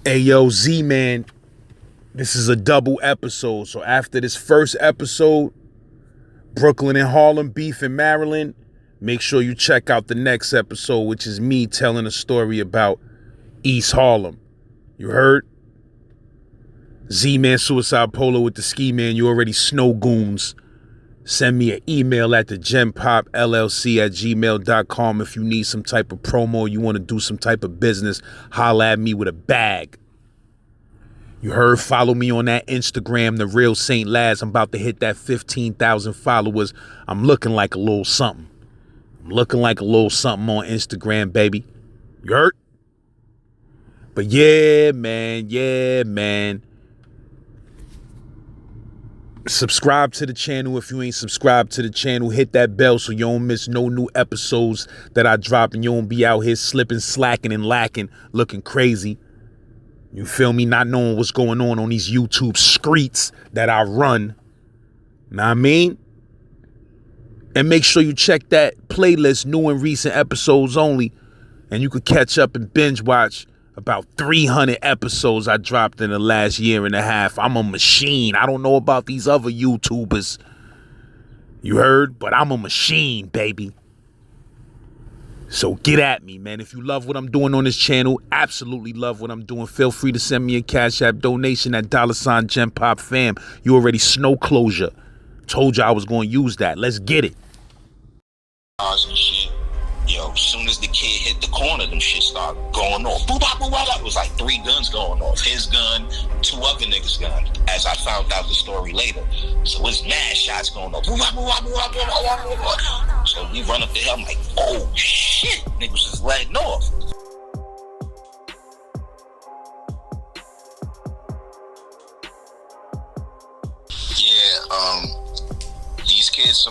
Hey yo, Z-Man, this is a double episode. So after this first episode, Brooklyn and Harlem beef in Maryland, make sure you check out the next episode, which is me telling a story about East Harlem. You heard? Z-Man Suicide Polo with the Ski Man. You already snow goons. Send me an email at thegenpopllc@gmail.com if you need some type of promo, you want to do some type of business, holla at me with a bag. You heard? Follow me on that Instagram, The Real Saint Lads. I'm about to hit that 15,000 followers. I'm looking like a little something. I'm looking like a little something on Instagram, baby. You heard? But yeah, man. Subscribe to the channel if you ain't subscribed to the channel. Hit that bell so you don't miss no new episodes that I drop and you don't be out here slipping, slacking, and lacking, looking crazy. You feel me? Not knowing what's going on these YouTube streets that I run. Know what I mean? And make sure you check that playlist, new and recent episodes only, and you could catch up and binge watch about 300 episodes I dropped in the last year and a half. I'm a machine. I don't know about these other YouTubers. You heard? But I'm a machine, baby. So get at me, man. If you love what I'm doing on this channel, absolutely love what I'm doing, feel free to send me a Cash App donation at $GenPopFam. You already snow closure. Told you I was going to use that. Let's get it. And shit. Yo, as soon as the kid hit the corner, them shit started going off. Boop, bop, boop, bop. It was like 3 guns going off. His gun, 2 other niggas' gun. As I found out the story later. So it's mad shots going off. Boop, bop, boop, bop, boop, bop, boop, bop, boop, bop. So we run up the hill. I'm like, oh shit, niggas is letting off. Yeah, these kids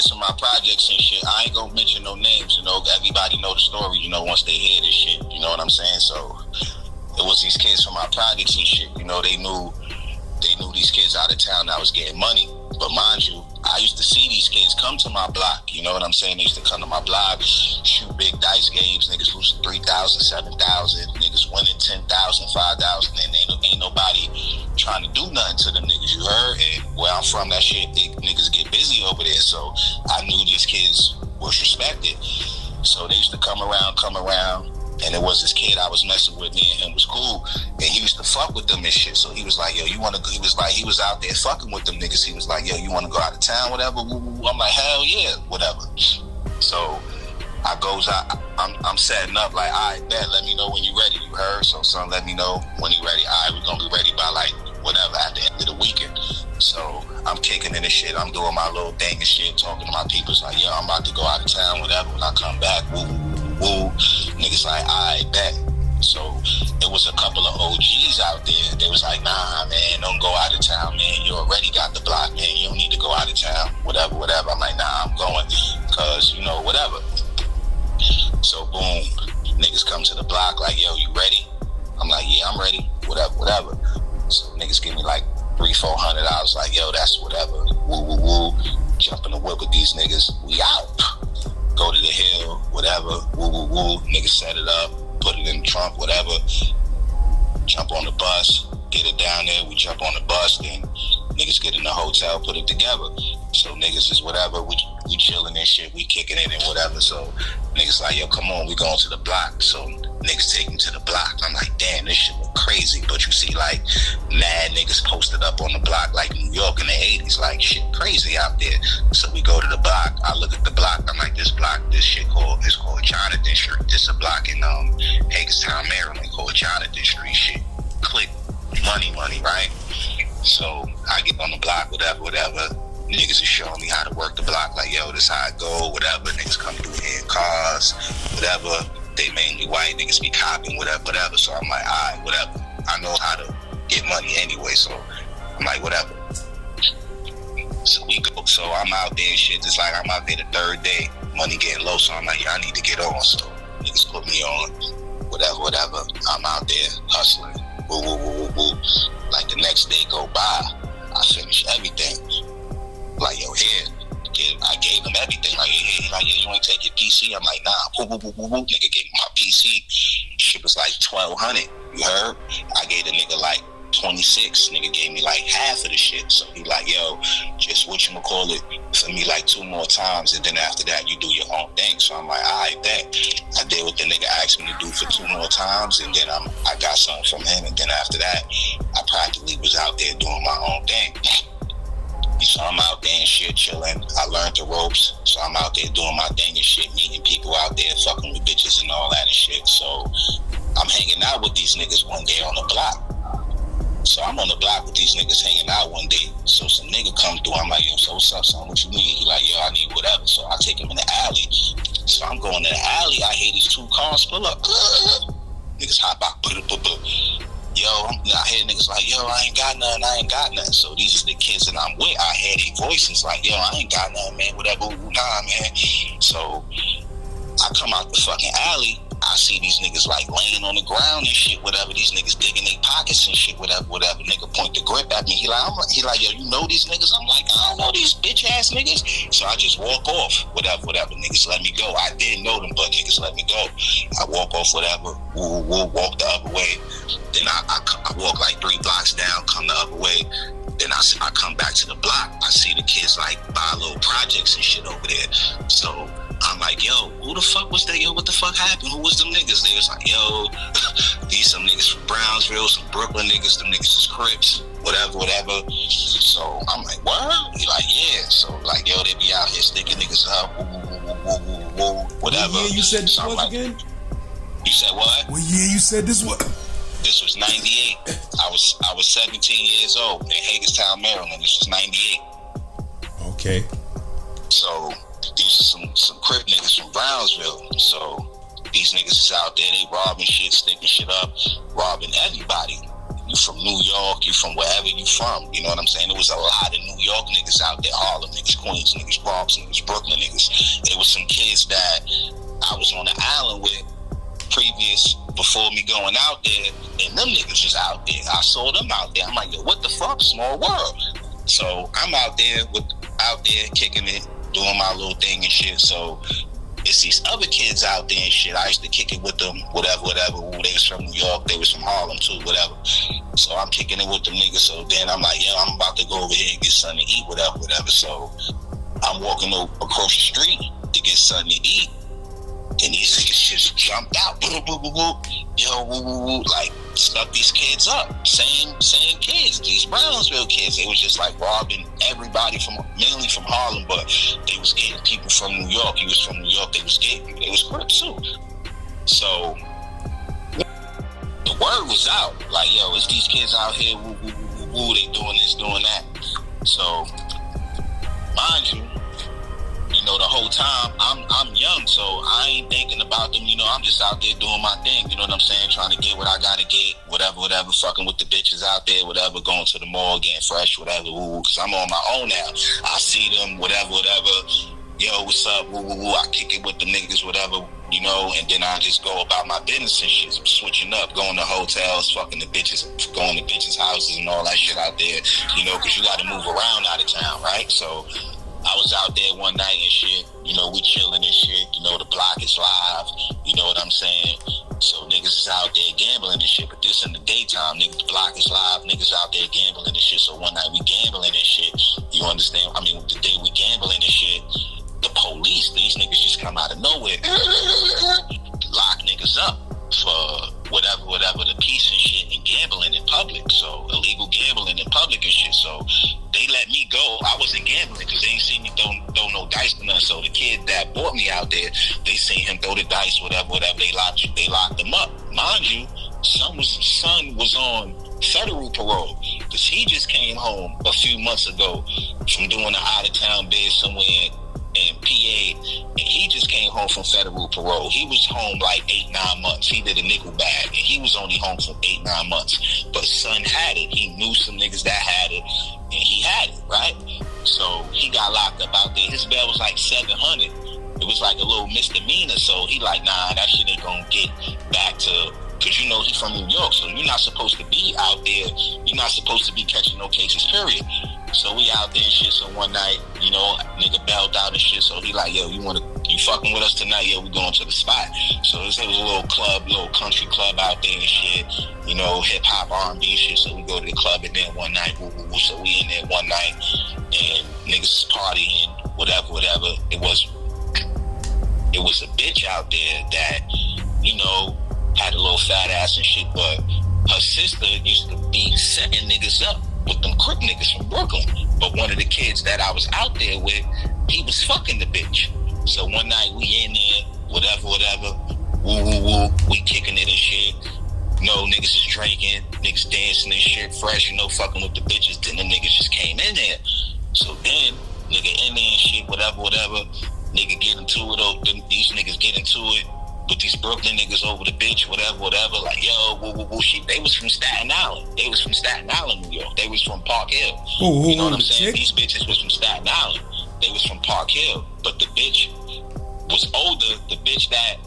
from my projects and shit, I ain't gonna mention no names, you know, everybody know the story, you know, once they hear this shit, you know what I'm saying? So it was these kids from my projects and shit, you know, they knew these kids out of town that was getting money. But mind you, I used to see these kids come to my block, you know what I'm saying? They used to come to my block, shoot big dice games, niggas losing 3,000, 7,000, niggas winning 10,000, 5,000, and ain't nobody trying to do nothing to them niggas, you heard? And where I'm from, that shit, niggas get busy over there, so I knew these kids was respected. So they used to come around, and it was this kid I was messing with, me and him was cool, and he used to fuck with them and shit. So he was like, yo, you wanna go? He was out there fucking with them niggas. He was like, yo, you wanna go out of town, whatever? I'm like, hell yeah, whatever. So I goes out, I'm setting up like, all right, bet, let me know when you ready, you heard? So son, let me know when you ready. All right, we're gonna be ready by like whatever at the end of the weekend. So I'm kicking in the shit, I'm doing my little thing and shit, talking to my people. It's like, yo, I'm about to go out of town, whatever. When I come back, woo. Niggas like, alright, bet. So it was a couple of OGs out there. They was like, nah, man, don't go out of town, man. You already got the block, man. You don't need to go out of town. Whatever. I'm like, nah, I'm going. Cause, you know, whatever. So boom, niggas come to the block like, yo, you ready? I'm like, yeah, I'm ready. Whatever. So niggas give me like $300-400. I was like, yo, that's whatever. Woo. Jump in the whip with these niggas. We out. Go to the hill, whatever, woo, niggas set it up, put it in the trunk, whatever, jump on the bus, get it down there, we jump on the bus, then niggas get in the hotel, put it together. So niggas is whatever, we chilling and shit, we kicking it and whatever. So niggas like, yo, come on, we going to the block. So niggas take me to the block. I'm like, damn, this shit look crazy. But you see like mad niggas posted up on the block like New York in the 80s, like shit crazy out there. So we go to the block. I look at the block. I'm like, this shit it's called Jonathan Street. This a block in Hagerstown, Maryland, called Jonathan Street. Shit, click, money, right? So I get on the block, whatever. Niggas is showing me how to work the block, like, yo, this how it go, whatever. Niggas come through here in cars, whatever. They mainly white, niggas be copping, whatever. So I'm like, all right, whatever. I know how to get money anyway, so I'm like, whatever. So we go, so I'm out there and shit, just like I'm out there the 3rd day, money getting low, so I'm like, yeah, I need to get on. So niggas put me on, whatever. I'm out there hustling, woo. Like the next day go by, I finish everything. Like, yo, here, I gave him everything. Like, he like, yeah, you ain't take your PC? I'm like, nah. Woo, woo, woo, woo, woo. Nigga gave me my PC. Shit was like $1,200. You heard? I gave the nigga like 26. Nigga gave me like half of the shit. So he like, yo, just whatchamacallit for me like 2 more times, and then after that you do your own thing. So I'm like, alright, bet. I did what the nigga asked me to do for 2 more times, and then I got something from him, and then after that I practically was out there doing my own thing. So I'm out there and shit, chilling. I learned the ropes, so I'm out there doing my thing and shit, meeting people out there, fucking with bitches and all that and shit. So I'm hanging out with these niggas one day on the block. So I'm on the block with these niggas hanging out one day. So some nigga come through. I'm like, yo, so what's up, son? What you need? He like, yo, I need whatever. So I take him in the alley. So I'm going to the alley. I hear these 2 cars pull up. Niggas hop out. Yo, I hear niggas like, yo, I ain't got nothing. So these are the kids that I'm with. I hear their voices like, yo, I ain't got nothing, man. Whatever. Nah, man. So I come out the fucking alley. I see these niggas like laying on the ground and shit, whatever. These niggas digging their pockets and shit, whatever. Nigga point the grip at me. He like, yo, you know these niggas? I'm like, I don't know these bitch ass niggas. So I just walk off, whatever. Niggas let me go. I didn't know them, but niggas let me go. I walk off, whatever. We'll walk the other way. Then I walk like 3 blocks down, come the other way. Then I come back to the block. I see the kids like buy little projects and shit over there. So I'm like, yo, who the fuck was that? Yo, what the fuck happened? Who was them niggas? They was like, yo, these some niggas from Brownsville, some Brooklyn niggas, them niggas is Crips, whatever. So I'm like, what? He like, yeah. So like, yo, they be out here sticking niggas up, whatever. What year you said this so was like, again? You said what? What year you said this was? This was 98. I was 17 years old in Hagerstown, Maryland. This was 98. Okay. So these are some Crip niggas from Brownsville. So these niggas is out there, they robbing shit, sticking shit up, robbing everybody. You from New York, you from wherever you from, you know what I'm saying? There was a lot of New York niggas out there, Harlem niggas, Queens niggas, Bronx niggas, Brooklyn niggas. There was some kids that I was on the island with before me going out there, and them niggas was out there. I saw them out there. I'm like, yo, what the fuck? Small world. So I'm out there kicking it, doing my little thing and shit. So it's these other kids out there and shit. I used to kick it with them, whatever. Ooh, they was from New York, they was from Harlem too, whatever. So I'm kicking it with them niggas. So then I'm like, yo, I'm about to go over here and get something to eat, whatever. So I'm walking across the street to get something to eat. And these niggas just jumped out, yo, like stuck these kids up. Same kids, these Brownsville kids. They was just like robbing everybody mainly from Harlem, but they was getting people from New York. He was from New York. They was Crips too. So the word was out, like, yo, it's these kids out here, they doing this, doing that. So mind you, the whole time I'm young, so I ain't thinking about them, I'm just out there doing my thing, you know what I'm saying, trying to get what I gotta get, whatever, fucking with the bitches out there, whatever, going to the mall, getting fresh, whatever, cause I'm on my own now. I see them, whatever, yo, what's up, I kick it with the niggas, whatever, and then I just go about my business and shit, switching up, going to hotels, fucking the bitches, going to bitches' houses and all that shit out there, cause you gotta move around out of town, right? So I was out there one night and shit, we chilling and shit, the block is live, you know what I'm saying? So niggas is out there gambling and shit, but this in the daytime, niggas, the block is live, niggas out there gambling and shit. So one night we gambling and shit, you understand? I mean, the day we gambling and shit, the police, these niggas just come out of nowhere, lock niggas up for whatever, the peace and shit, and gambling in public. So illegal gambling in public and shit. So they let me go. I wasn't gambling because they ain't seen me throw no dice or nothing. So the kid that brought me out there, they seen him throw the dice, whatever. They locked him up. Mind you, son was on federal parole because he just came home a few months ago from doing an out of town bid somewhere in PA, and he just came home from federal parole. He was home like 8-9 months. He did a nickel bag, and he was only home for 8-9 months. But son had it. He knew some niggas that had it, and he had it, right? So he got locked up out there. His bail was like $700. It was like a little misdemeanor. So he like, nah, that shit ain't gonna get back to. Because he's from New York, so you're not supposed to be out there. You're not supposed to be catching no cases, period. So we out there and shit. So one night, you know, nigga bailed out and shit. So he like, yo, you fucking with us tonight? Yeah, we going to the spot. So it was a little club, little country club out there and shit. You know, hip hop, R&B shit. So we go to the club and then one night, so we in there one night and niggas is partying, whatever. It was a bitch out there that, you know, had a little fat ass and shit, but her sister used to be setting niggas up with them Crip niggas from Brooklyn. But one of the kids that I was out there with, he was fucking the bitch. So one night we in there, whatever, woo, we kicking it and shit. You know, niggas is drinking, niggas dancing and shit, fresh, you know, fucking with the bitches. Then the niggas just came in there. So then, nigga in there and shit, whatever, nigga get into it, these niggas get into it. With these Brooklyn niggas over the bitch, whatever, like, yo, woo, shit. They was from Staten Island. They was from Staten Island, New York. They was from Park Hill. You know what I'm saying? These bitches was from Staten Island. They was from Park Hill. But the bitch was older. The bitch that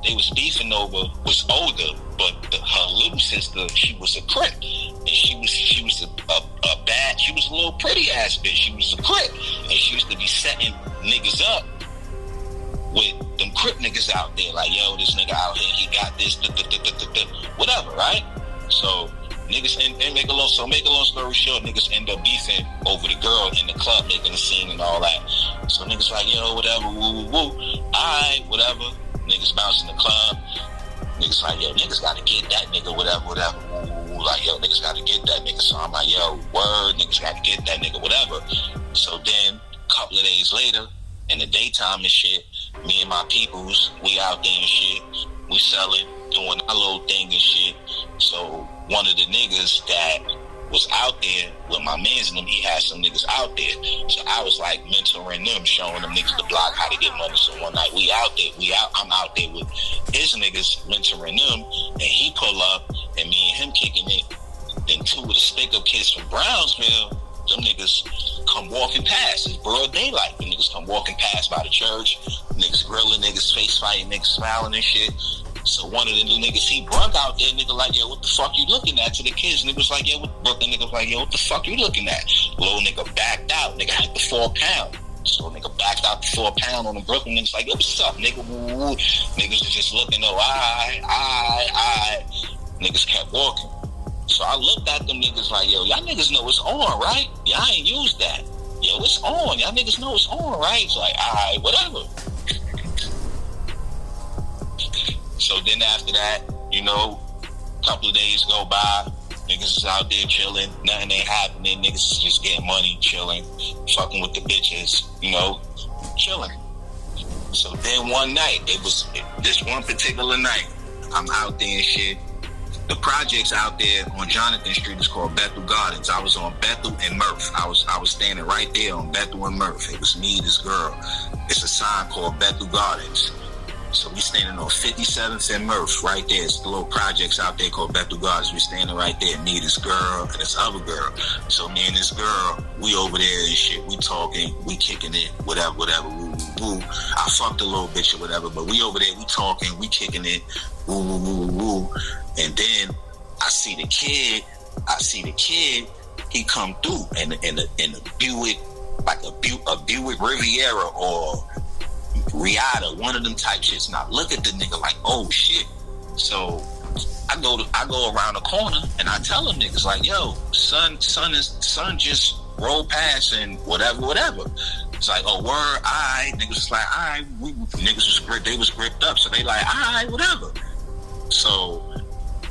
they was beefing over was older. But her little sister, she was a Crip. And she was a bad, she was a little pretty ass bitch. She was a Crip. And she used to be setting niggas up with them Crip niggas out there, like, yo, this nigga out here, he got this, whatever, right? So niggas, and make a long story short, niggas end up beefing over the girl in the club, making a scene and all that. So niggas like, yo, whatever, woo, alright, whatever. Niggas bouncing the club. Niggas like, yo, niggas gotta get that nigga, whatever, woo, like, yo, niggas gotta get that nigga. So I'm like, yo, word, niggas gotta get that nigga, whatever. So then, a couple of days later, in the daytime and shit, me and my peoples, we out there and shit, we selling, doing our little thing and shit. So one of the niggas that was out there with my mans and them, he had some niggas out there. So I was like mentoring them, showing them niggas the block how to get money. So one night I'm out there with his niggas, mentoring them, and he pull up and me and him kicking it. Then two of the stick-up kids from Brownsville, them niggas come walking past. It's broad daylight. The niggas come walking past by the church. Niggas grilling, niggas face fighting, niggas smiling and shit. So one of the niggas, he brung out there, nigga like, yo, what the fuck you looking at to the kids? Niggas like, yo, Brooklyn niggas like, yo, what the fuck you looking at? Little nigga backed out. Nigga had the 4 pound. So nigga backed out the 4 pound on the Brooklyn niggas like, yo, what's up, nigga? Woo. Niggas was just looking, oh, I. Niggas kept walking. So I looked at them niggas like, yo, y'all niggas know it's on, right? Y'all ain't used that. Yo, it's on. Y'all niggas know it's on, right? It's like, alright, whatever. So then after that, you know, a couple of days go by, niggas is out there chilling, nothing ain't happening, niggas is just getting money, chilling, fucking with the bitches, you know, chilling. So then one night, this one particular night, I'm out there and shit. The projects out there on Jonathan Street is called Bethel Gardens. I was on Bethel and Murph. I was standing right there on Bethel and Murph. It was me, this girl. It's a sign called Bethel Gardens. So we standing on 57th and Murph right there. It's the little projects out there called Bethel Gardens. We standing right there. Me, this girl, and this other girl. So me and this girl, we over there and shit. We talking, we kicking it, whatever, woo. I fucked a little bitch or whatever, but we over there, we talking, we kicking it, woo. And then I see the kid, he come through in a Buick, like a Buick Riviera or Riata, one of them type shits. And I look at the nigga like, oh shit. So I go around the corner and I tell them niggas like, yo, son just rolled past and whatever. It's like, oh word, alright. Niggas was like, alright, they was gripped up. So they like, alright, whatever. So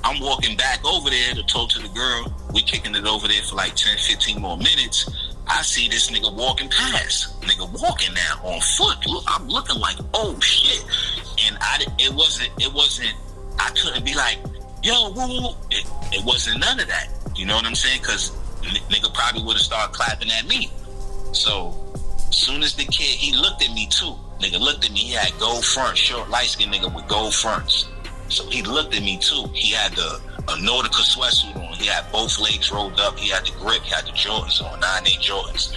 I'm walking back over there to talk to the girl. We kicking it over there for like 10, 15 more minutes. I see this nigga walking past. Nigga walking now on foot. Look, I'm looking like, oh shit. And it wasn't, I couldn't be like, yo, woo. It wasn't none of that. You know what I'm saying? Because nigga probably would have started clapping at me. So, as soon as the kid, he looked at me too. Nigga looked at me, he had gold fronts, short, light-skinned nigga with gold fronts. So he looked at me too. He had a Nautica sweatsuit on. He had both legs rolled up. He had the grip. He had the Jordans on, 9-8 Jordans.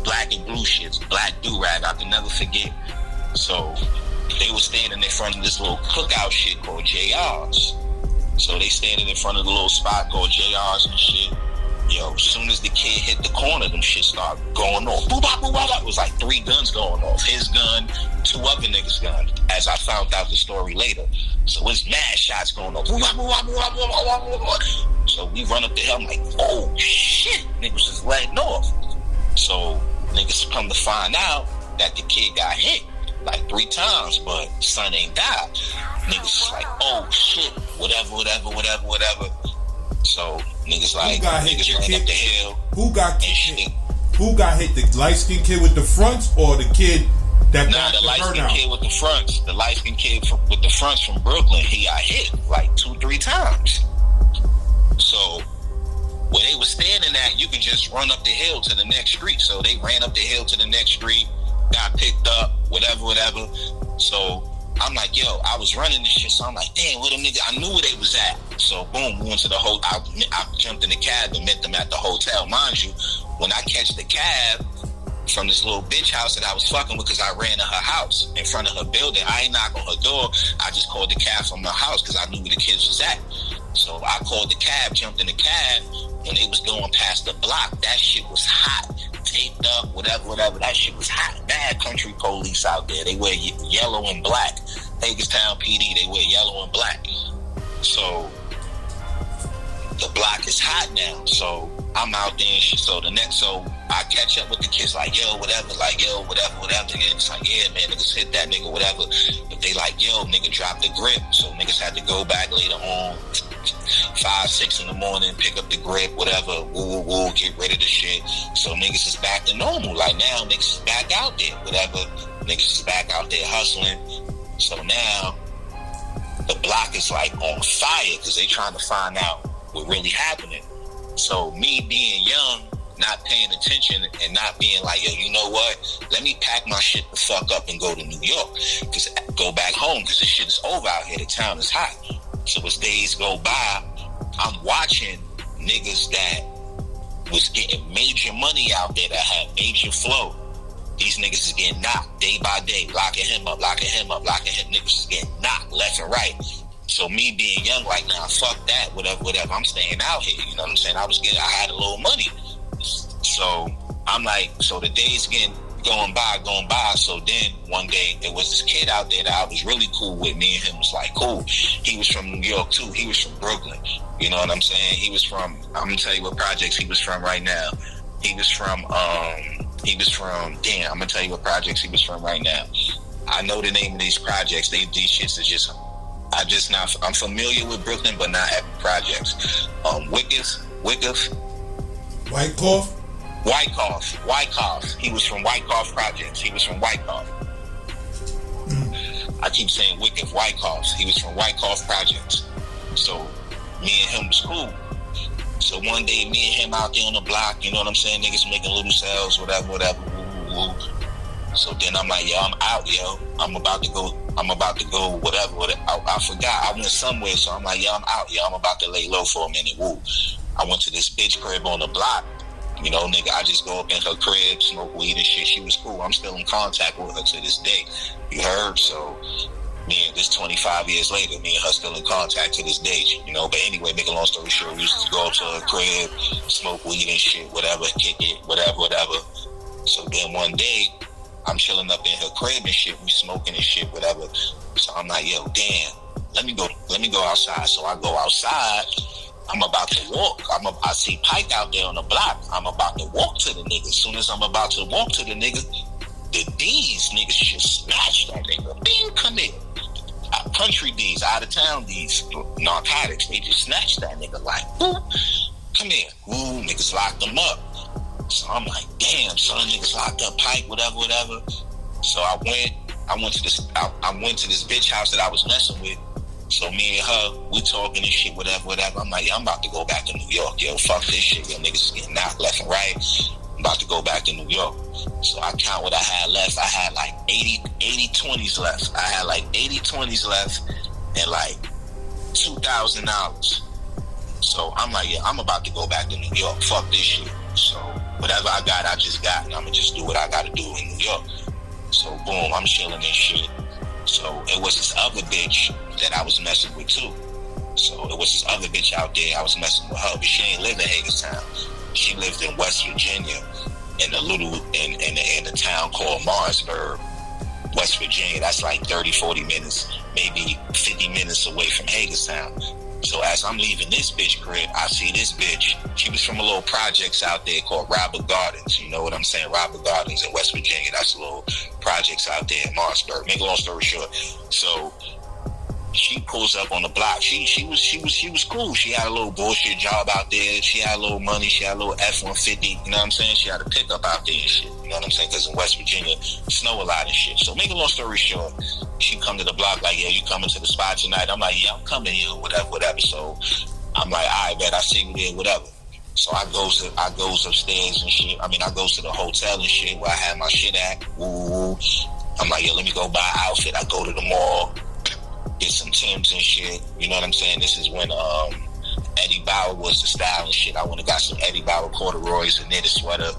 Black and blue shits, black do-rag. I can never forget. So they were standing in front of this little cookout shit called JR's. So they standing in front of the little spot called JR's and shit. Yo, as soon as the kid hit the corner, them shit started going off. Boop, bop, boop, bop. It was like 3 guns going off. His gun, 2 other niggas' guns, as I found out the story later. So it's mad shots going off. Boop, bop, boop, bop, boop, bop, boop, bop, boop, bop. So we run up the hill, I'm like, oh shit, niggas is letting off. So niggas come to find out that the kid got hit like 3 times, but son ain't died. Niggas like, oh shit, whatever. So niggas like, niggas ran up the hill. Who got hit? Who got hit? The light-skinned kid with the fronts, or the kid that got the light-skinned kid with the fronts. The light-skinned kid with the fronts from Brooklyn, he got hit like 2-3 times. So where they were standing at, you can just run up the hill to the next street. So they ran up the hill to the next street, got picked up, whatever. So I'm like, yo, I was running this shit, so I'm like, damn, where them niggas? I knew where they was at. So boom, we went to the hotel. I jumped in the cab and met them at the hotel. Mind you, when I catch the cab from this little bitch house that I was fucking with, because I ran to her house in front of her building, I ain't knock on her door. I just called the cab from her house because I knew where the kids was at. So I called the cab, jumped in the cab. When they was going past the block, that shit was hot. Taped up, whatever. That shit was hot. Bad country police out there. They wear yellow and black. Hagerstown PD, they wear yellow and black. So the block is hot now. So I'm out there and shit. So I catch up with the kids like, yo, whatever. And it's like, yeah, man, niggas hit that nigga, whatever. But they like, yo, nigga dropped the grip. So niggas had to go back later on, 5, 6 in the morning, pick up the grip, whatever, woo, get rid of the shit. So niggas is back to normal. Like now, niggas is back out there, whatever. Niggas is back out there hustling. So now, the block is like on fire because they trying to find out what really happening. So me being young, not paying attention and not being like, yo, you know what? Let me pack my shit the fuck up and go to New York. Go back home because this shit is over out here. The town is hot. So as days go by, I'm watching niggas that was getting major money out there that had major flow. These niggas is getting knocked day by day, locking him up. Niggas is getting knocked left and right. So me being young, like, nah, fuck that, whatever. I'm staying out here. You know what I'm saying? I had a little money. So I'm like, so the days going by. So then one day there was this kid out there that I was really cool with. Me and him was like cool. He was from New York too. He was from Brooklyn. You know what I'm saying? I'm gonna tell you what projects he was from right now. I'm gonna tell you what projects he was from right now. I know the name of these projects. These shits are just, I'm familiar with Brooklyn, but not every projects. Wyckoff. He was from Wyckoff Projects. I keep saying Wyckoff. He was from Wyckoff Projects. So me and him was cool. So one day, me and him out there on the block, you know what I'm saying? Niggas making little sales, whatever. Woo. So then I'm like, yo, I'm out, yo. I'm about to go, whatever. I forgot. I went somewhere, so I'm like, yo, I'm out, yo. I'm about to lay low for a minute, woo. I went to this bitch crib on the block. You know, nigga, I just go up in her crib, smoke weed and shit. She was cool. I'm still in contact with her to this day. You heard? So, this 25 years later, me and her still in contact to this day. You know, but anyway, make a long story short, we used to go up to her crib, smoke weed and shit, whatever, kick it, whatever. So then one day, I'm chilling up in her crib and shit. We smoking and shit, whatever. So I'm like, yo, damn, let me go outside. So I go outside. I'm about to walk. I see Pike out there on the block. I'm about to walk to the nigga. As soon as I'm about to walk to the nigga, these niggas just snatched that nigga. Bing, come here. Country D's, out of town D's, narcotics. They just snatched that nigga like, whoo, come here. Woo, niggas locked him up. So I'm like, damn, son, niggas locked up Pike, whatever. So I went to this bitch house that I was messing with. So me and her, we talking and shit, whatever. I'm like, yo, I'm about to go back to New York, yo. Fuck this shit, yo. Niggas is getting knocked left and right. I'm about to go back to New York. So I count what I had left. I had like 80 20s left. I had like 80 20s left and like $2,000. So I'm like, yeah, I'm about to go back to New York. Fuck this shit. So whatever I got, I just got. And I'm going to just do what I got to do in New York. So boom, I'm chilling and shit. So it was this other bitch that I was messing with too. So it was this other bitch out there. I was messing with her, but she ain't live in Hagerstown. She lived in West Virginia, in a town called Marsburg, West Virginia. That's like 30, 40 minutes, maybe 50 minutes away from Hagerstown. So as I'm leaving this bitch crib, I see this bitch. She was from a little projects out there called Robert Gardens. You know what I'm saying? Robert Gardens in West Virginia. That's a little projects out there in Marsburg. Make a long story short. So she pulls up on the block. She was cool. She had a little bullshit job out there. She had a little money. She had a little F-150. You know what I'm saying? She had a pickup out there and shit. You know what I'm saying? Because in West Virginia, snow a lot and shit. So make a long story short, she come to the block like, yeah, you coming to the spot tonight? I'm like, yeah, I'm coming, whatever. So I'm like, all right, bet, I see you there, whatever. So I goes upstairs and shit. I mean, I goes to the hotel and shit where I had my shit at. Woo. I'm like, yo, let me go buy an outfit. I go to the mall, get some Timbs and shit. You know what I'm saying? This is when Eddie Bauer was the style and shit. I went and got some Eddie Bauer corduroys, a knitted sweater,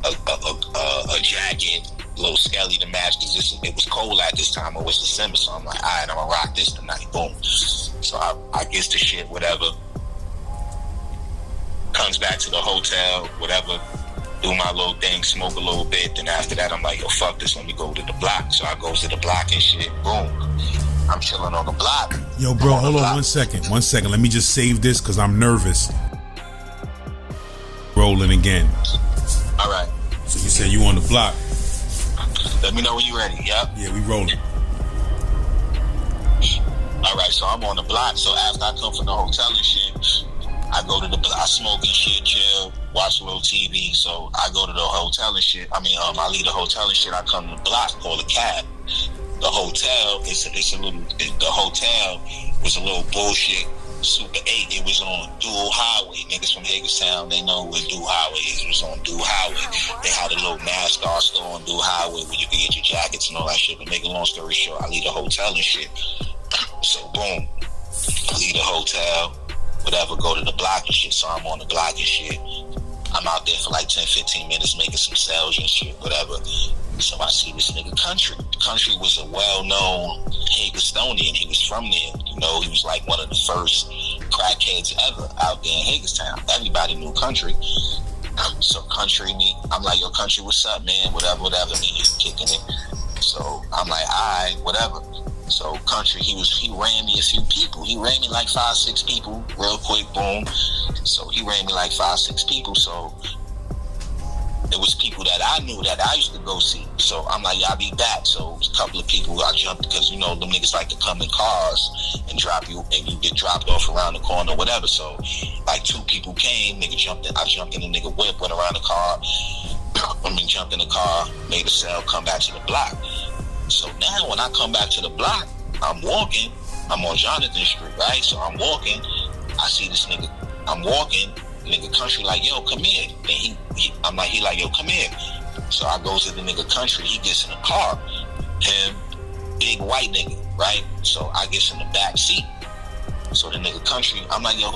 a jacket, a little skelly to match, because it was cold at this time. It was December, so I'm like, all right, I'm gonna rock this tonight. Boom. So I gets the shit, whatever. Comes back to the hotel, whatever. Do my little thing, smoke a little bit. Then after that, I'm like, yo, fuck this. Let me go to the block. So I goes to the block and shit. Boom. I'm chilling on the block. Yo, bro, hold on 1 second. 1 second. Let me just save this because I'm nervous. Rolling again. All right. So you said you on the block. Let me know when you ready. Yep. Yeah, we rolling. All right, so I'm on the block. So after I come from the hotel and shit, I go to the block, I smoke and shit, chill, watch a little TV. So I go to the hotel and shit. I leave the hotel and shit. I come to the block, call a cab. The hotel the hotel was a little bullshit Super 8. It was on Dual Highway. Niggas from Hagerstown, they know where Dual Highway is. It was on Dual Highway. They had a little NASCAR store on Dual Highway where you could get your jackets and all that shit. But make a long story short, I leave the hotel and shit. So boom, I leave the hotel, whatever, go to the block and shit. So I'm on the block and shit. I'm out there for like 10, 15 minutes making some sales and shit, whatever. So I see this nigga Country. Country was a well-known Hagerstonian. He was from there. You know, he was like one of the first crackheads ever out there in Hagerstown. Everybody knew Country. So Country, I'm like, yo, Country, what's up, man? Whatever, me, he's kicking it. So I'm like, all right, whatever. So Country, he ran me a few people. He ran me like 5, 6 people real quick, boom. So he ran me like 5, 6 people. So it was people that I knew that I used to go see. So I'm like, yeah, I'll be back. So a couple of people I jumped, because you know them niggas like to come in cars and drop you, and you get dropped off around the corner or whatever. So like 2 people came, nigga jumped in. I jumped in the nigga whip, went around the car. Jumped in the car, made a sale, come back to the block. So now when I come back to the block, I'm walking. I'm on Jonathan Street, right? So I'm walking. I see this nigga. I'm walking. Nigga Country like, yo, come here. And I'm like, he like, yo, come here. So I go to the nigga Country. He gets in the car. Him, big white nigga, right? So I get in the back seat. So the nigga Country, I'm like, yo,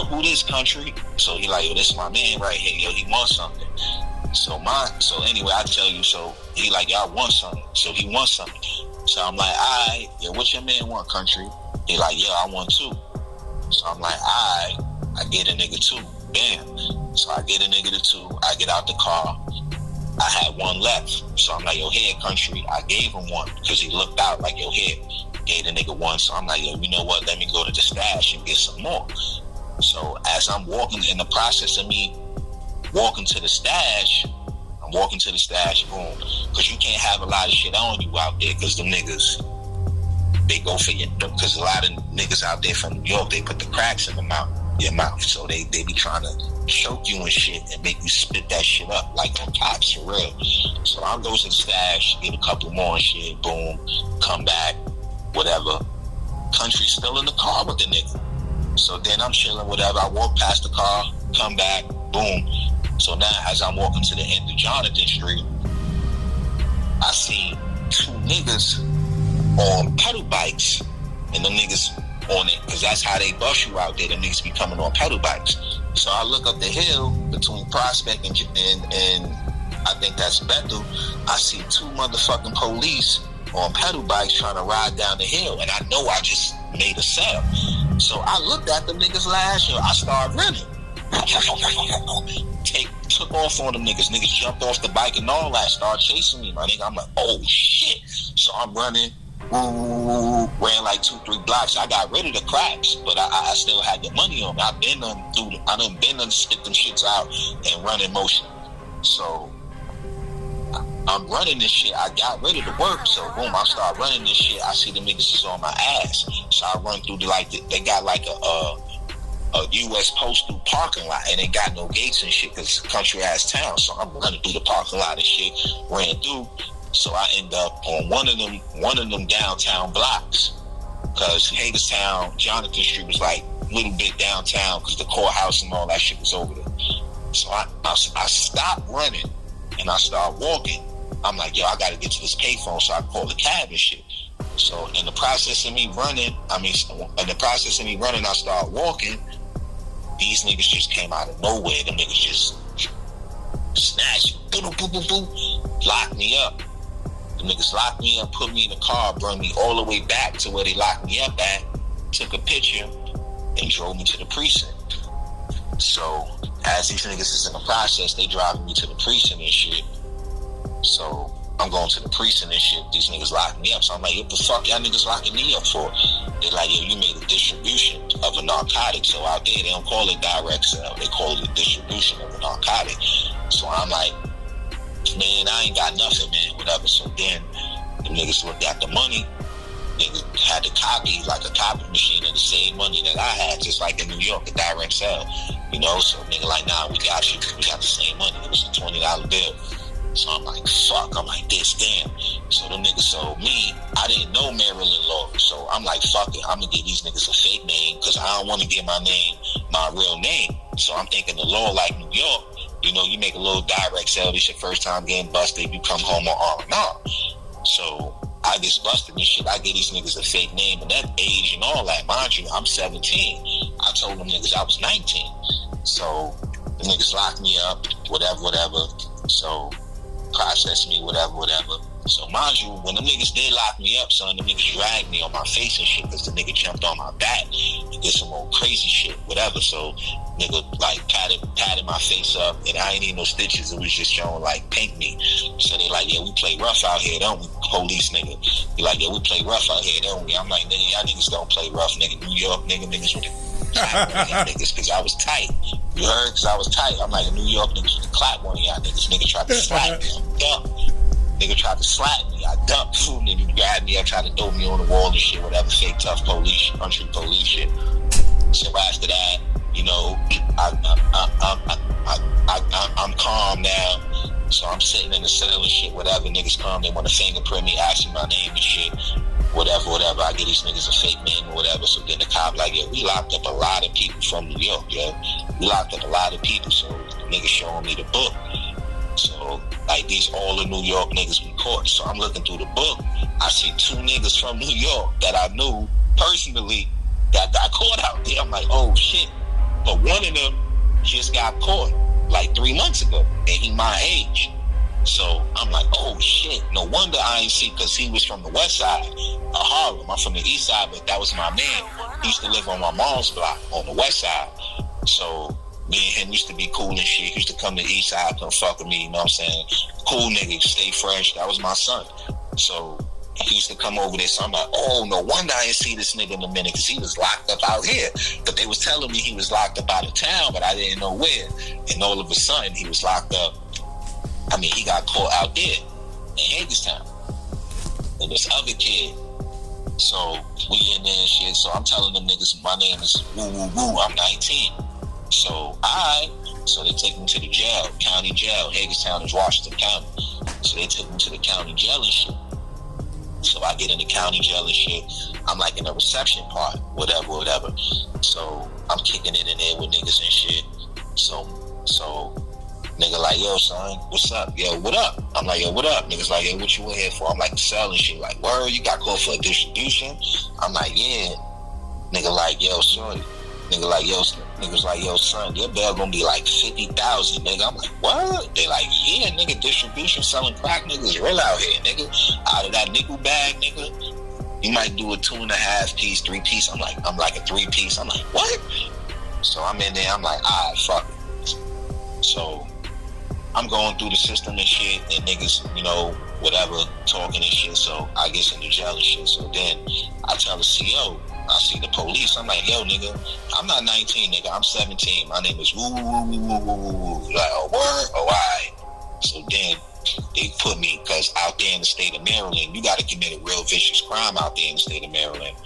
who this Country? So he like, yo, this is my man right here. Yo, he wants something. So anyway, I tell you, so he like, yo, I want something. So he wants something. So I'm like, all right, yeah, what your man want, Country? He like, yeah, I want 2. So I'm like, all right, I get a nigga 2. Bam. So I get a nigga the 2. I get out the car. I had 1 left. So I'm like, yo, here, Country. I gave him 1 because he looked out like, yo, here. Gave the nigga 1. So I'm like, yo, you know what? Let me go to the stash and get some more. So as I'm walking, in the process of me walking to the stash, boom. Because you can't have a lot of shit on you out there, because them niggas, they go for you. Because a lot of niggas out there from New York, they put the cracks in your mouth. So they be trying to choke you and shit and make you spit that shit up like on cops, for real. So I go to the stash, get a couple more and shit, boom, come back, whatever. Country's still in the car with the nigga. So then I'm chilling, whatever. I walk past the car, come back, boom. So now as I'm walking to the end of Jonathan Street, I see 2 niggas on pedal bikes, and the niggas on it, because that's how they bust you out there. The niggas be coming on pedal bikes. So I look up the hill between Prospect and I think that's Bethel. I see 2 motherfucking police on pedal bikes trying to ride down the hill, and I know I just made a sale. So I looked at the niggas last year. I started running. Took off on them niggas. Niggas jumped off the bike and all that, started chasing me, my nigga. I'm like, oh shit. So I'm running, ran like 2-3 blocks. I got rid of the cracks, but I still had the money on me. I done been spit them shits out and run in motion. So I'm running this shit. I got rid of the work, so boom, I start running this shit. I see the niggas is on my ass, so I run through they got like a U.S. postal parking lot, and they got no gates and shit because it's a country ass town. So I'm running through the parking lot and shit, ran through. So I end up on one of them downtown blocks, because Hagerstown, Jonathan Street was like a little bit downtown because the courthouse and all that shit was over there. So I stopped running and I started walking. I'm like, yo, I gotta get to this payphone, so I call the cab and shit. So in the process of me running, I started walking. These niggas just came out of nowhere. Them niggas just snatched, boom, boom, boom, boom, locked me up. The niggas locked me up, put me in the car, brought me all the way back to where they locked me up at, took a picture, and drove me to the precinct. So as these niggas is in the process, they driving me to the precinct and shit. So I'm going to the precinct and shit. These niggas locking me up. So I'm like, what the fuck y'all niggas locking me up for? They're like, yo, you made a distribution of a narcotic. So out there, they don't call it direct sale. They call it a distribution of a narcotic. So I'm like, man, I ain't got nothing, man, whatever. So then the niggas looked at the money. Niggas had to copy, like a copy machine of the same money that I had, just like in New York, a direct sale. You know, so nigga like, nah, we got you. We got the same money. It was a $20 bill. So I'm like, fuck, I'm like, this, damn. So them niggas sold me. I didn't know Maryland law. So I'm like, fuck it, I'm gonna give these niggas a fake name, because I don't want to give my name, my real name. So I'm thinking the law like New York, you know, you make a little direct sale, this your first time getting busted, you come home on R&R. So I get busted and shit, I give these niggas a fake name, and that age and all that. Mind you, I'm 17. I told them niggas I was 19. So the niggas locked me up, whatever. So process me, whatever. So mind you, when them niggas did lock me up, son, them niggas dragged me on my face and shit, because the nigga jumped on my back and did some old crazy shit, whatever. So nigga like patted my face up, and I ain't need no stitches. It was just showing like pink me. So they like, yeah, we play rough out here, don't we? Police nigga. They like, yeah, we play rough out here, don't we? I'm like, nigga, y'all niggas don't play rough, nigga. New York niggas with the niggas, because I was tight. You heard? Because I was tight. I'm like, a New York niggas with the clap one of y'all niggas. Nigga tried to slap me. I'm dumb. Nigga tried to slap me. I dumped. Nigga grabbed me. I tried to throw me on the wall and shit, whatever. Fake tough police, country police shit. So after that, you know, I'm calm now. So I'm sitting in the cell and shit, whatever. Niggas come, they want to fingerprint me, ask me my name and shit. Whatever. I give these niggas a fake name or whatever. So then the cop like, yo, we locked up a lot of people from New York, yo. We locked up a lot of people. So niggas showing me the book. So like these all the New York niggas we caught. So I'm looking through the book. I see 2 niggas from New York that I knew personally that got caught out there. I'm like, oh shit. But one of them just got caught like 3 months ago, and he my age. So I'm like, oh shit. No wonder I ain't see, because he was from the west side of Harlem. I'm from the east side, but that was my man. He used to live on my mom's block on the west side. So me and him used to be cool and shit. He used to come to the east side, come fuck with me, you know what I'm saying? Cool nigga, stay fresh. That was my son. So he used to come over there. So I'm like, oh, no wonder I didn't see this nigga in a minute, because he was locked up out here. But they was telling me he was locked up out of town, but I didn't know where. And all of a sudden, he was locked up. I mean, he got caught out there in Hagerstown. And this other kid. So we in there and shit. So I'm telling them niggas, my name is woo woo woo. I'm 19. So they take me to the jail, county jail. Hagerstown is Washington County. So they took me to the county jail and shit. So I get in the county jail and shit. I'm like in the reception part, whatever. So I'm kicking it in there with niggas and shit. So nigga like, yo, son, what's up? Yo, what up? I'm like, yo, what up? Niggas like, yo, what you in here for? I'm like, selling shit. Like, word, you got called for a distribution? I'm like, yeah. Nigga like, yo, son. Niggas like, yo, son, your bail gonna be like 50,000, nigga. I'm like, what? They like, yeah, nigga, distribution, selling crack, niggas real out here, nigga. Out of that nickel bag, nigga, you might do a 2.5 piece, 3 piece. I'm like a 3 piece. I'm like, what? So I'm in there, I'm like, all right, fuck it. So I'm going through the system and shit, and niggas, you know, whatever, talking and shit. So I get into jail and shit. So then I tell the CO, I see the police. I'm like, yo, nigga, I'm not 19, nigga. I'm 17. My name is woo, woo, woo, woo, woo, woo, woo. Like, oh, word? Oh, all right. So then they put me, because out there in the state of Maryland, you got to commit a real vicious crime out there in the state of Maryland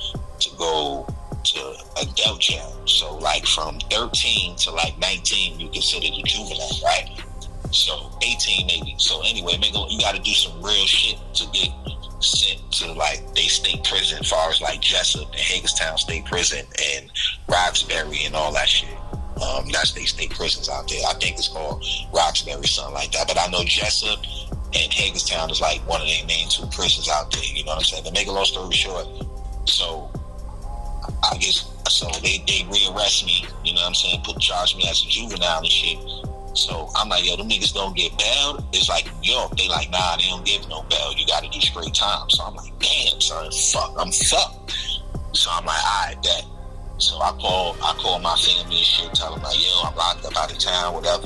to go to adult jail. So like from 13 to like 19, you considered a juvenile, right? So 18 maybe. So anyway, you got to do some real shit to get sent to like they state prison, as far as like Jessup and Hagerstown State Prison and Roxbury and all that shit. That's they state prisons out there. I think it's called Roxbury, something like that. But I know Jessup and Hagerstown is like one of their main two prisons out there. You know what I'm saying? To make a long story short, so I guess so they rearrest me. You know what I'm saying? Charge me as a juvenile and shit. So I'm like, yo, them niggas don't get bailed. It's like New York. They like, nah, they don't give no bail. You got to do straight time. So I'm like, damn, son, fuck, I'm fucked. So I'm like, all right, bet. So I call my family and shit, tell them like, yo, I'm locked up out of town, whatever.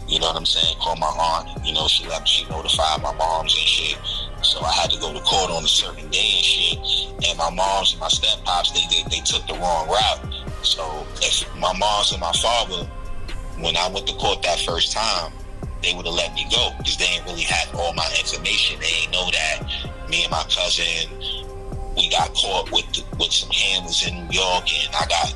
You know what I'm saying? Call my aunt. You know, she notified my moms and shit. So I had to go to court on a certain day and shit. And my moms and my step-pops, they took the wrong route. So if my moms and my father, when I went to court that first time, they would have let me go because they ain't really had all my information. They ain't know that me and my cousin, we got caught with some handlers in New York, and I got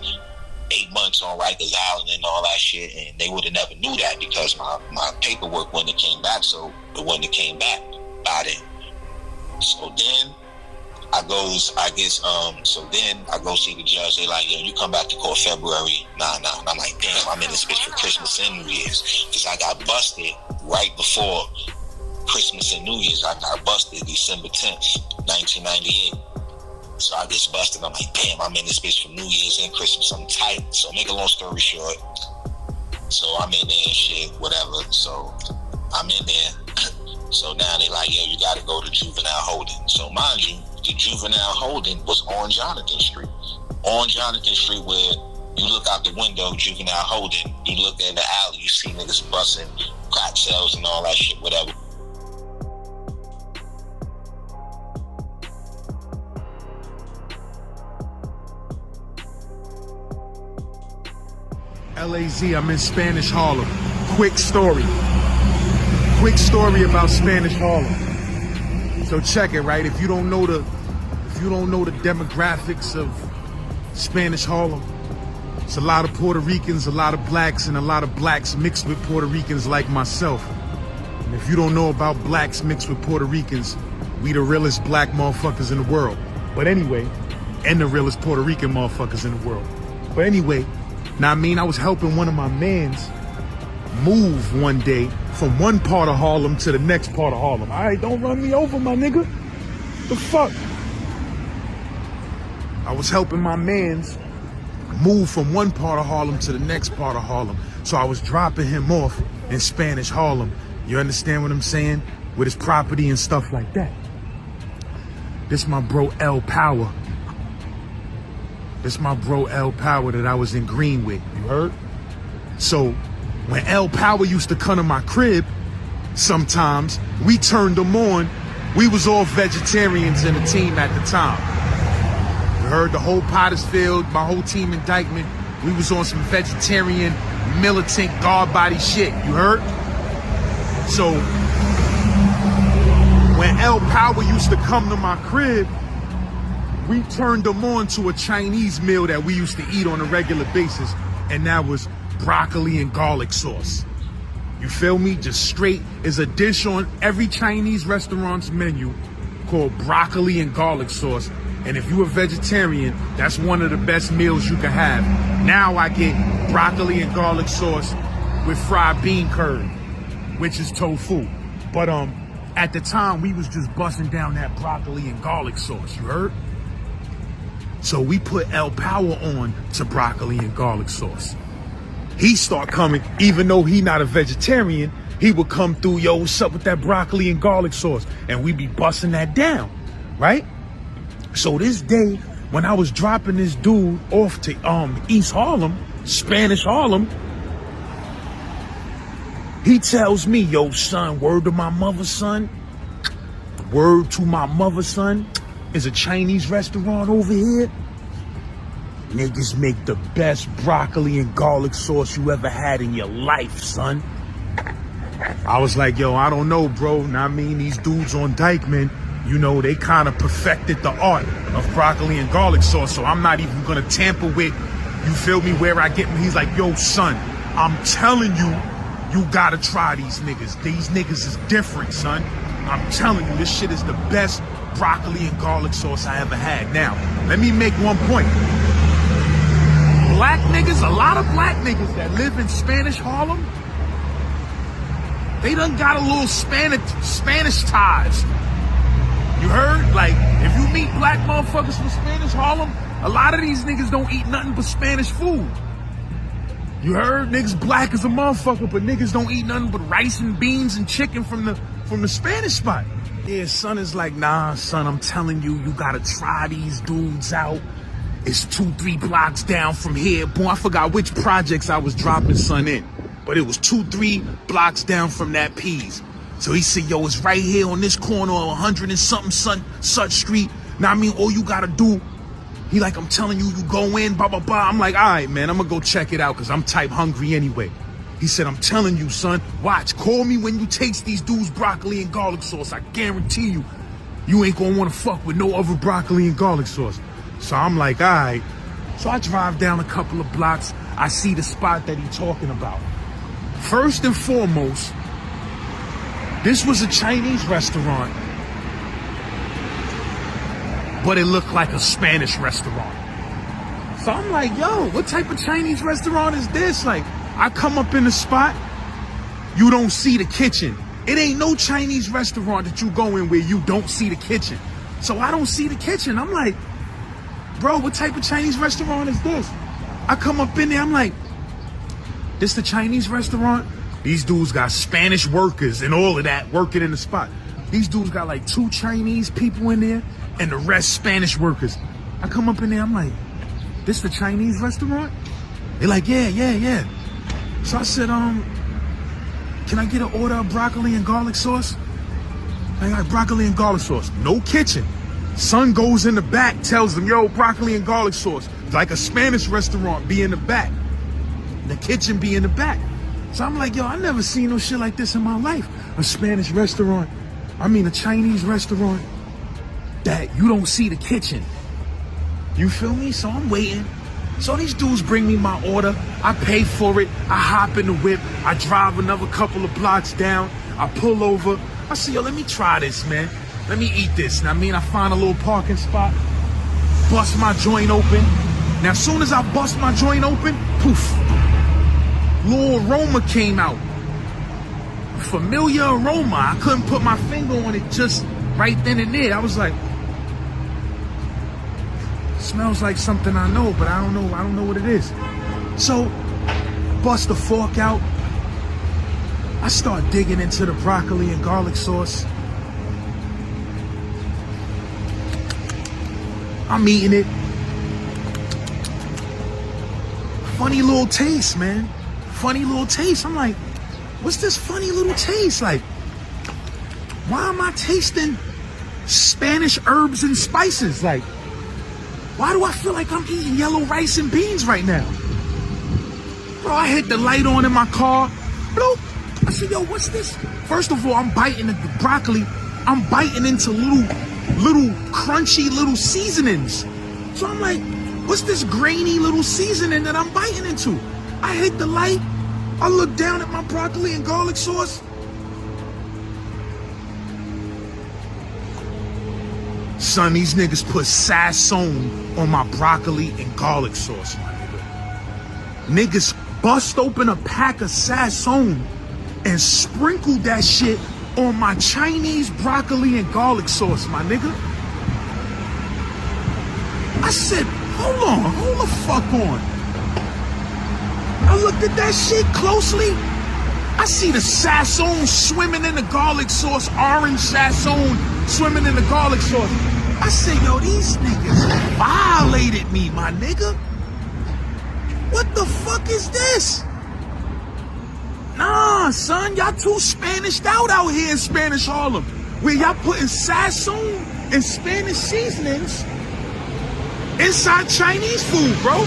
8 months on Rikers Island and all that shit, and they would have never knew that because my paperwork wouldn't have came back, so it wouldn't have came back by then. So then so then I go see the judge. They like, yo, you come back to court February. Nah. And I'm like, damn, I'm in this bitch for Christmas and New Year's. Because I got busted right before Christmas and New Year's. I got busted December 10th, 1998. So I get busted. I'm like, damn, I'm in this bitch for New Year's and Christmas. I'm tight. So make a long story short. So I'm in there and shit, whatever. So I'm in there. So now they like, yo, you got to go to juvenile holding. So mind you, the juvenile holding was on Jonathan Street. On Jonathan Street, where you look out the window, juvenile holding, you look in the alley, you see niggas busting crack cells and all that shit, whatever. LAZ, I'm in Spanish Harlem. Quick story about Spanish Harlem. So check it, right? If you don't know the demographics of Spanish Harlem, it's a lot of Puerto Ricans, a lot of blacks, and a lot of blacks mixed with Puerto Ricans like myself. And if you don't know about blacks mixed with Puerto Ricans, we the realest black motherfuckers in the world. But anyway, and the realest Puerto Rican motherfuckers in the world. But anyway, now I mean, I was helping one of my mans move one day from one part of Harlem to the next part of Harlem. All right, don't run me over, my nigga. The fuck? I was helping my mans move from one part of Harlem to the next part of Harlem. So I was dropping him off in Spanish Harlem. You understand what I'm saying? With his property and stuff like that. This my bro L Power. This my bro L Power that I was in Green with. You heard? So when L Power used to come to my crib, sometimes we turned them on. We was all vegetarians in the team at the time. You heard? The whole Pottersfield, my whole team indictment, we was on some vegetarian, militant, guard body shit. You heard? So when L Power used to come to my crib, we turned them on to a Chinese meal that we used to eat on a regular basis, and that was broccoli and garlic sauce. You feel me? Just straight is a dish on every Chinese restaurant's menu called broccoli and garlic sauce. And if you're a vegetarian, that's one of the best meals you can have. Now I get broccoli and garlic sauce with fried bean curd, which is tofu. But at the time, we was just busting down that broccoli and garlic sauce, you heard? So we put El Power on to broccoli and garlic sauce. He start coming, even though he not a vegetarian, he would come through, yo, what's up with that broccoli and garlic sauce? And we be busting that down, right? So this day, when I was dropping this dude off to East Harlem, Spanish Harlem. He tells me, yo, son, word to my mother, son. Word to my mother, son. Is a Chinese restaurant over here. Niggas make the best broccoli and garlic sauce you ever had in your life, son. I was like, yo, I don't know, bro. Now, I mean, these dudes on Dykeman, you know, they kind of perfected the art of broccoli and garlic sauce, so I'm not even gonna tamper with, you feel me, where I get. He's like, yo, son, I'm telling you, you gotta try these niggas. These niggas is different, son. I'm telling you, this shit is the best broccoli and garlic sauce I ever had. Now, let me make one point. Black niggas, a lot of black niggas that live in Spanish Harlem, they done got a little Spanish ties. You heard? Like, if you meet black motherfuckers from Spanish Harlem, a lot of these niggas don't eat nothing but Spanish food. You heard? Niggas black as a motherfucker, but niggas don't eat nothing but rice and beans and chicken from the Spanish spot. Yeah, son is like, nah, son, I'm telling you, you gotta try these dudes out. It's 2-3 blocks down from here. Boy, I forgot which projects I was dropping son in, but it was 2-3 blocks down from that piece. So he said, yo, it's right here on this corner of 100 and something such street. Now, I mean, all you gotta do, he like, I'm telling you, you go in, blah, blah, blah. I'm like, all right, man, I'm gonna go check it out because I'm type hungry anyway. He said, I'm telling you, son, watch, call me when you taste these dudes' broccoli and garlic sauce. I guarantee you, you ain't gonna wanna fuck with no other broccoli and garlic sauce. So I'm like, all right. So I drive down a couple of blocks. I see the spot that he's talking about. First and foremost, this was a Chinese restaurant, but it looked like a Spanish restaurant. So I'm like, yo, what type of Chinese restaurant is this? Like, I come up in the spot, you don't see the kitchen. It ain't no Chinese restaurant that you go in where you don't see the kitchen. So I don't see the kitchen. I'm like, bro, what type of Chinese restaurant is this? I come up in there, I'm like, this the Chinese restaurant? These dudes got Spanish workers and all of that working in the spot. These dudes got like 2 Chinese people in there and the rest Spanish workers. I come up in there, I'm like, this the Chinese restaurant? They're like, yeah. So I said, can I get an order of broccoli and garlic sauce? I got broccoli and garlic sauce. No kitchen. Son goes in the back, tells them, yo, broccoli and garlic sauce. Like a Spanish restaurant be in the back. The kitchen be in the back. So I'm like, yo, I never seen no shit like this in my life. A Spanish restaurant, a Chinese restaurant that you don't see the kitchen. You feel me? So I'm waiting. So these dudes bring me my order. I pay for it. I hop in the whip. I drive another couple of blocks down. I pull over. I say, yo, let me try this, man. Let me eat this. Now, I find a little parking spot, bust my joint open. Now, as soon as I bust my joint open, poof, little aroma came out. Familiar aroma. I couldn't put my finger on it just right then and there. I was like, smells like something I know, but I don't know what it is. So, bust the fork out. I start digging into the broccoli and garlic sauce. I'm eating it. Funny little taste, man. Funny little taste. I'm like, what's this funny little taste? Like, why am I tasting Spanish herbs and spices? Like, why do I feel like I'm eating yellow rice and beans right now? Bro, I hit the light on in my car. Bloop. I said, yo, what's this? First of all, I'm biting into the broccoli. I'm biting into little crunchy little seasonings. So I'm like, what's this grainy little seasoning that I'm biting into? I hit the light. I look down at my broccoli and garlic sauce. Son, these niggas put sazon on my broccoli and garlic sauce, my nigga. Niggas bust open a pack of sazon and sprinkled that shit on my Chinese broccoli and garlic sauce, my nigga. I said, hold the fuck on. I looked at that shit closely. I see the sazon swimming in the garlic sauce, orange sazon swimming in the garlic sauce. I said, yo, these niggas violated me, my nigga. What the fuck is this? Nah, son, y'all too Spanished out here in Spanish Harlem. Where y'all putting Sassoon and Spanish seasonings inside Chinese food, bro.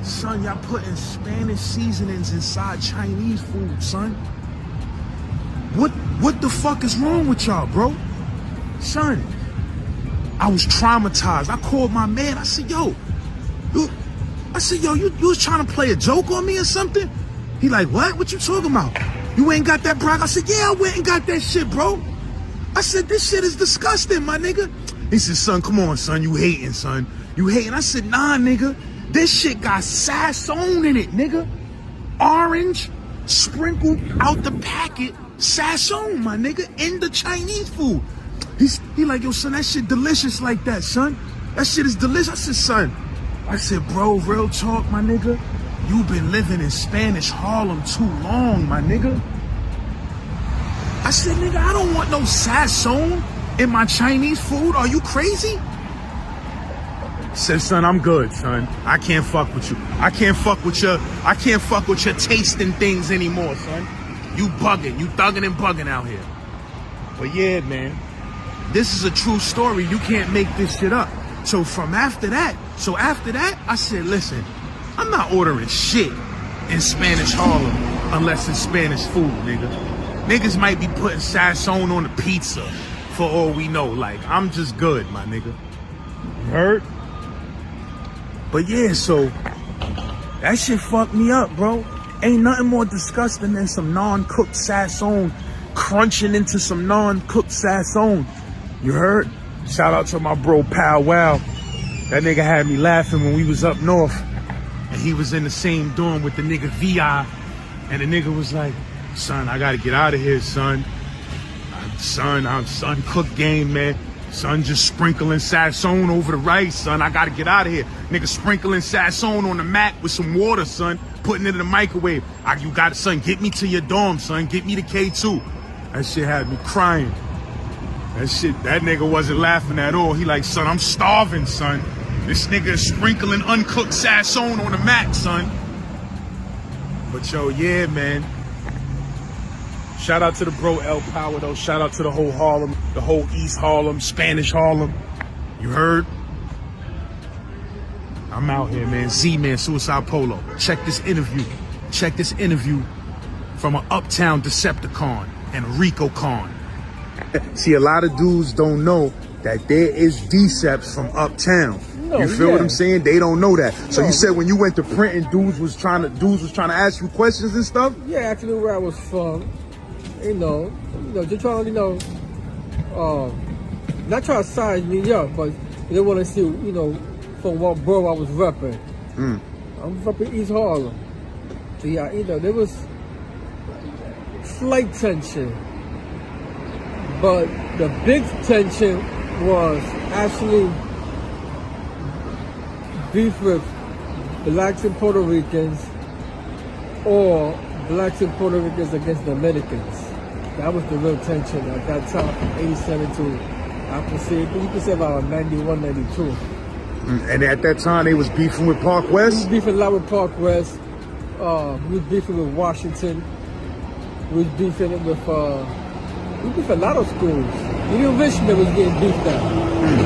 Son, y'all putting Spanish seasonings inside Chinese food, son. What the fuck is wrong with y'all, bro? Son, I was traumatized. I called my man. I said, yo, you was trying to play a joke on me or something? He like, what? What you talking about? You ain't got that brag? I said, yeah, I went and got that shit, bro. I said, this shit is disgusting, my nigga. He said, son, come on, son. You hating, son. You hating. I said, nah, nigga. This shit got Sassoon in it, nigga. Orange, sprinkled out the packet, Sassoon, my nigga, in the Chinese food. He like, yo, son, that shit delicious like that, son. That shit is delicious. I said, son. I said, bro, real talk, my nigga. You been living in Spanish Harlem too long, my nigga. I said, nigga, I don't want no Sassoon in my Chinese food. Are you crazy? Said, son, I'm good, son. I can't fuck with you. I can't fuck with your tasting things anymore, son. You bugging. You thugging and bugging out here. But yeah, man. This is a true story. You can't make this shit up. So after that, I said, listen, I'm not ordering shit in Spanish Harlem unless it's Spanish food, nigga. Niggas might be putting Sassoon on the pizza for all we know. Like, I'm just good, my nigga. You heard? But yeah, so that shit fucked me up, bro. Ain't nothing more disgusting than some non-cooked Sassoon crunching into some non-cooked Sassoon. You heard? Shout out to my bro Pow Wow. That nigga had me laughing when we was up north. And he was in the same dorm with the nigga VI. And the nigga was like, son, I gotta get out of here, son. Son, cook game, man. Son, just sprinkling Sassoon over the rice, son. I gotta get out of here. Nigga sprinkling Sassoon on the mat with some water, son. Putting it in the microwave. You got it, son. Get me to your dorm, son. Get me to K2. That shit had me crying. That nigga wasn't laughing at all. He like, son, I'm starving, son. This nigga is sprinkling uncooked Sassoon on the mat, son. But yo, yeah, man. Shout out to the bro El Power, though. Shout out to the whole Harlem, the whole East Harlem, Spanish Harlem. You heard? I'm out here, man. Z-Man, Suicide Polo. Check this interview from an uptown Decepticon and Rico Con. See, a lot of dudes don't know that there is Deceps from uptown. No, you feel what I'm saying? They don't know that. So you said when you went to print, dudes was trying to ask you questions and stuff? Yeah, actually where I was from. You know, just trying to, not trying to size me up, but they want to see, from what borough I was repping. I'm repping East Harlem. So yeah, there was slight tension. But the big tension was actually beef with blacks and Puerto Ricans or blacks and Puerto Ricans against Dominicans. That was the real tension at that time from 87 to, you could say about 91, 92. And at that time, they was beefing with Park West? We was beefing a lot with Park West. We was beefing with Washington. We was beefing with, we beefed a lot of schools. Even Richmond was getting beefed at.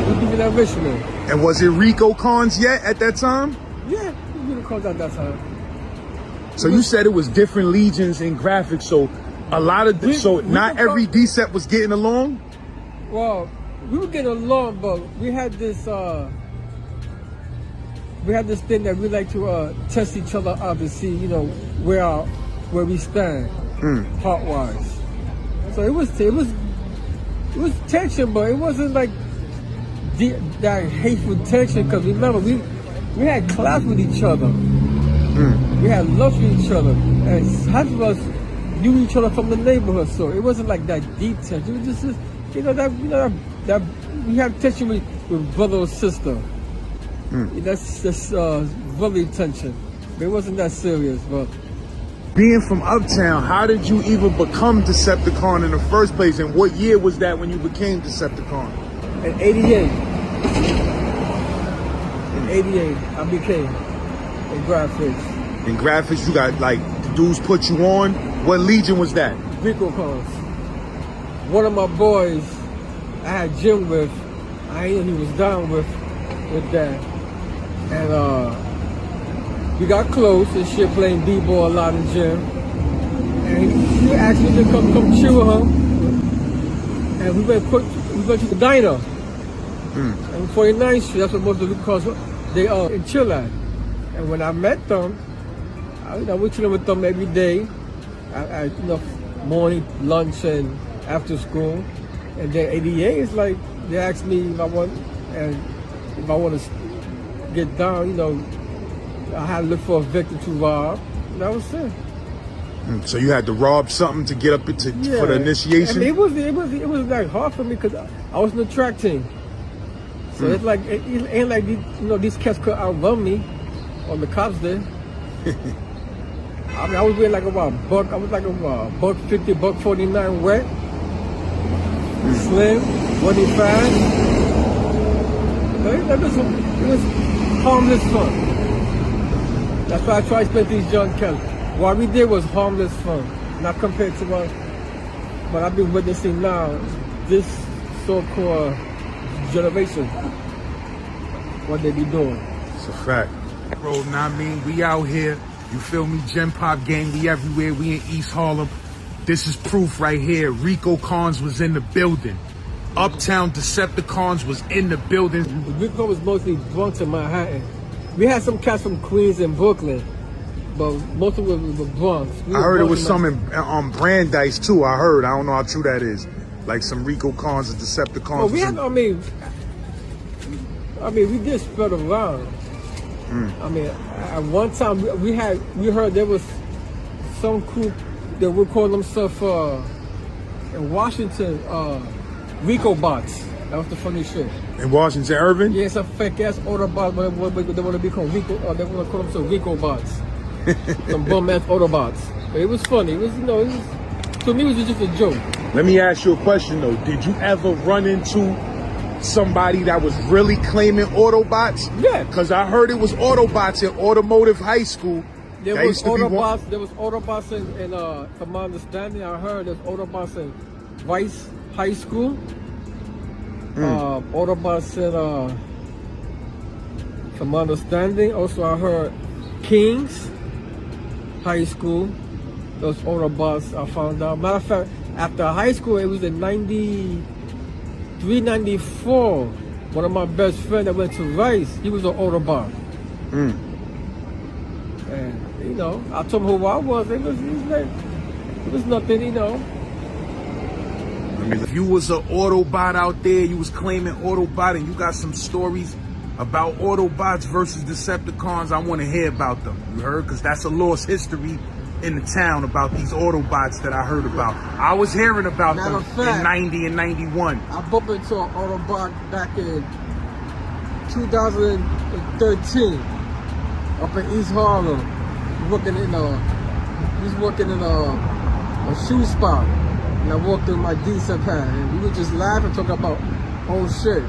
We beefing at Richmond. And was it Rico Cons yet at that time? Yeah, Rico Cons at that time. So you said it was different legions in graphics, so a lot of not every Decep was getting along? Well, we were getting along, but we had this thing that we like to test each other out to see, where we stand, heart wise. So it was tension, but it wasn't like that hateful tension, because remember we had class with each other. We had love for each other, and half of us knew each other from the neighborhood, so it wasn't like that deep tension. It was just that we had tension with brother or sister. That's just brotherly tension. But it wasn't that serious. But being from uptown, how did you even become Decepticon in the first place? And what year was that when you became Decepticon? In 88. 88, I became in graphics. In graphics, you got like the dudes put you on. What legion was that? Rico Cons. One of my boys I had gym with, I knew he was down with that. And we got close and shit, playing b-ball a lot in gym. And he asked me to come chill with him. And we went to the diner. And 49th Street, that's what most of the cars they are in chill at. And when I met them, I was chilling with them every day. I morning, lunch, and after school. And then 88 is like, they asked me if I want to get down, I had to look for a victim to rob. And that was it. So you had to rob something to get up for the initiation? I mean, it was like hard for me because I was in the track team. So it's like, it ain't like these cats could outrun me, or the cops did. I mean, I was weighing like about $1. I was like about $1.50, $1.49 wet. Slim, wasn't fast. But it was harmless fun. That's why I try to spend these young cats. What we did was harmless fun, not compared to what I've been witnessing now, this so-called generation, what they be doing. It's a fact. Bro, I mean, we out here, you feel me, Gen Pop gang, we everywhere, we in East Harlem. This is proof right here. Rico Cons was in the building. Uptown Decepticons was in the building. Rico was mostly drunk in Manhattan. We had some cats from Queens and Brooklyn, but most of them were Bronx. I heard it was some in Brandeis too. I don't know how true that is. Like some Rico Cons and Decepticons. Well, we did spread around. I mean, at one time we heard there was some crew that would call themselves in Washington Rico bots. That was the funny shit. In Washington, Irving? Yeah, some fake ass Autobots. They want to be called Rico. They want to call themselves Rico bots. Some bum ass Autobots. But it was funny. It was, to me, it was just a joke. Let me ask you a question though. Did you ever run into somebody that was really claiming Autobots? Yeah. Because I heard it was Autobots in Automotive High School. There was Autobots in from my understanding, I heard there's Autobots in Vice High School. Autobots in from my understanding. Also I heard Kings High School. Those Autobots I found out. Matter of fact, after high school, it was in 93, 94. One of my best friends that went to Rice, he was an Autobot. And, I told him who I was. It was nothing, I mean, if you was an Autobot out there, you was claiming Autobot, and you got some stories about Autobots versus Decepticons, I want to hear about them. You heard? Because that's a lost history in the town about these Autobots that I heard about. I was hearing about them in 90 and 91. I bumped into an Autobot back in 2013 up in East Harlem. He was working in a shoe spot. And I walked through my decent pad and we were just laughing, talking about old shit.